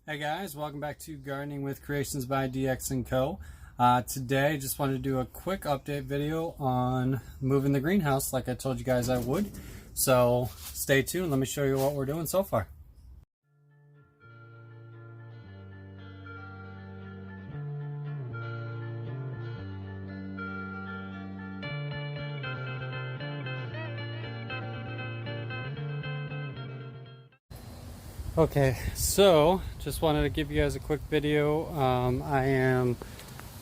Hey guys, welcome back to Gardening with Creations by DX & Co. Today, just wanted to do a quick update video on moving the greenhouse like I told you guys I would. So stay tuned, let me show you what we're doing so far. Okay, so just wanted to give you guys a quick video. I am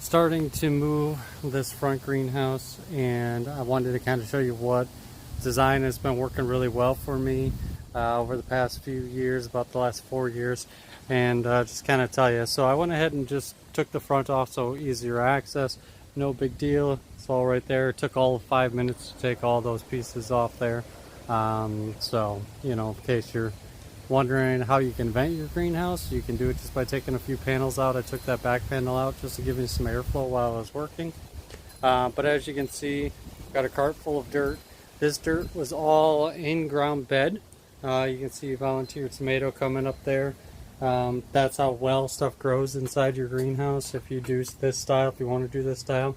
starting to move this front greenhouse, and I wanted to kind of show you what design has been working really well for me over the past few years, about the last 4 years, and just kind of tell you. So I went ahead and just took the front off, so easier access, no big deal. It's all right there. It took all of 5 minutes to take all those pieces off there. So, you know, in case you're wondering how you can vent your greenhouse, you can do it just by taking a few panels out. I took that back panel out just to give me some airflow while I was working. But as you can see, got a cart full of dirt. This dirt was all in-ground bed. You can see volunteer tomato coming up there. That's how well stuff grows inside your greenhouse if you do this style, if you want to do this style.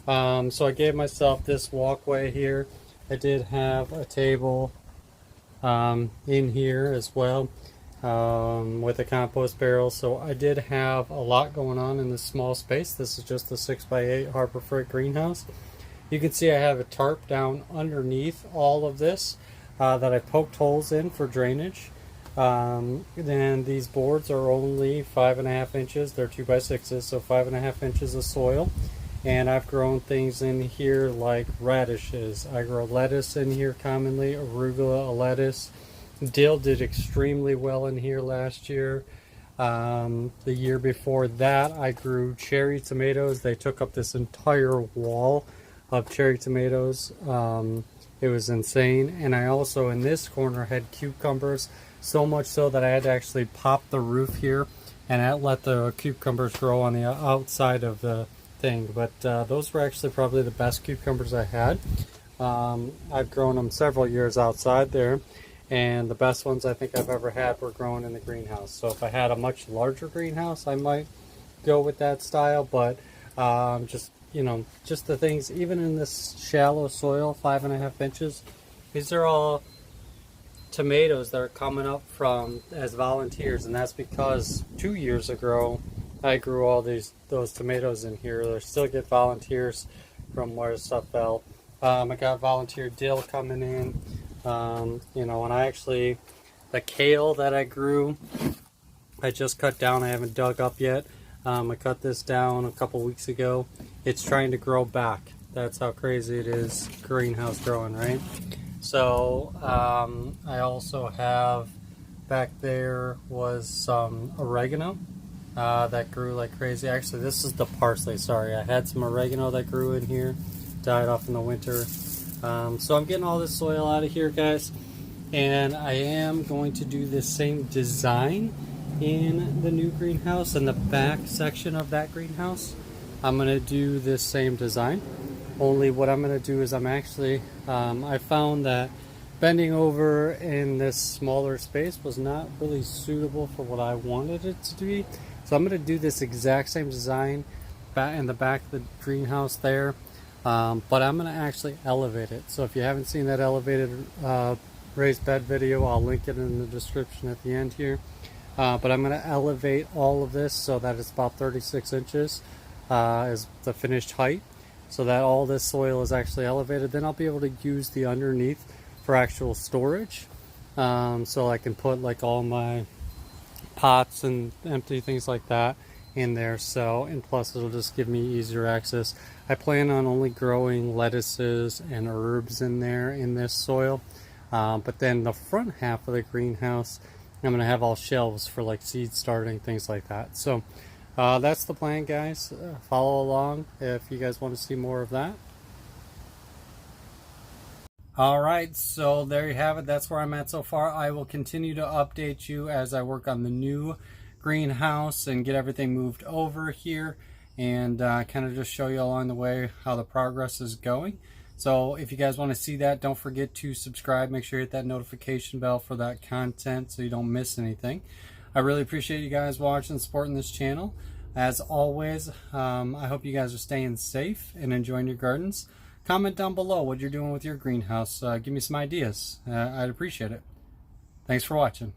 So I gave myself this walkway here. I did have a table in here as well with a compost barrel, so I did have a lot going on in this small space. This is just a 6x8 Harbor Freight greenhouse. You can see I have a tarp down underneath all of this that I poked holes in for drainage. Then these boards are only 5.5 inches. They're 2x6s, so 5.5 inches of soil. And I've grown things in here like radishes. I grow lettuce in here commonly, arugula, a lettuce. Dill did extremely well in here last year. The year before that, I grew cherry tomatoes. They took up this entire wall of cherry tomatoes. It was insane. And I also, in this corner, had cucumbers, so much so that I had to actually pop the roof here and let the cucumbers grow on the outside of the thing. But those were actually probably the best cucumbers I had. I've grown them several years outside there, and the best ones I think I've ever had were grown in the greenhouse. So if I had a much larger greenhouse, I might go with that style, but just, you know, just the things, even in this shallow soil, 5.5 inches, these are all tomatoes that are coming up from as volunteers, and that's because 2 years ago I grew all those tomatoes in here. I still get volunteers from where stuff fell. I got volunteer dill coming in, you know, and I actually, the kale that I grew, I just cut down. I haven't dug up yet. I cut this down a couple weeks ago. It's trying to grow back. That's how crazy it is, greenhouse growing, right? So I also have, back there was some oregano. That grew like crazy. Actually, this is the parsley, sorry. I had some oregano that grew in here, died off in the winter. So I'm getting all this soil out of here, guys, and I am going to do this same design in the new greenhouse. In the back section of that greenhouse, I'm going to do this same design. Only what I'm going to do is I'm actually, I found that bending over in this smaller space was not really suitable for what I wanted it to be. So I'm going to do this exact same design in the back of the greenhouse there, but I'm going to actually elevate it. So if you haven't seen that elevated raised bed video, I'll link it in the description at the end here. But I'm going to elevate all of this so that it's about 36 inches is the finished height, so that all this soil is actually elevated. Then I'll be able to use the underneath for actual storage. So I can put like all my pots and empty things like that in there. So, and plus it'll just give me easier access. I plan on only growing lettuces and herbs in there in this soil, but then the front half of the greenhouse I'm going to have all shelves for like seed starting, things like that. So that's the plan, guys. Follow along if you guys want to see more of that. Alright, so there you have it. That's where I'm at so far. I will continue to update you as I work on the new greenhouse and get everything moved over here, and kind of just show you along the way how the progress is going. So if you guys want to see that, don't forget to subscribe. Make sure you hit that notification bell for that content so you don't miss anything. I really appreciate you guys watching and supporting this channel. As always, I hope you guys are staying safe and enjoying your gardens. Comment down below what you're doing with your greenhouse. Give me some ideas. I'd appreciate it. Thanks for watching.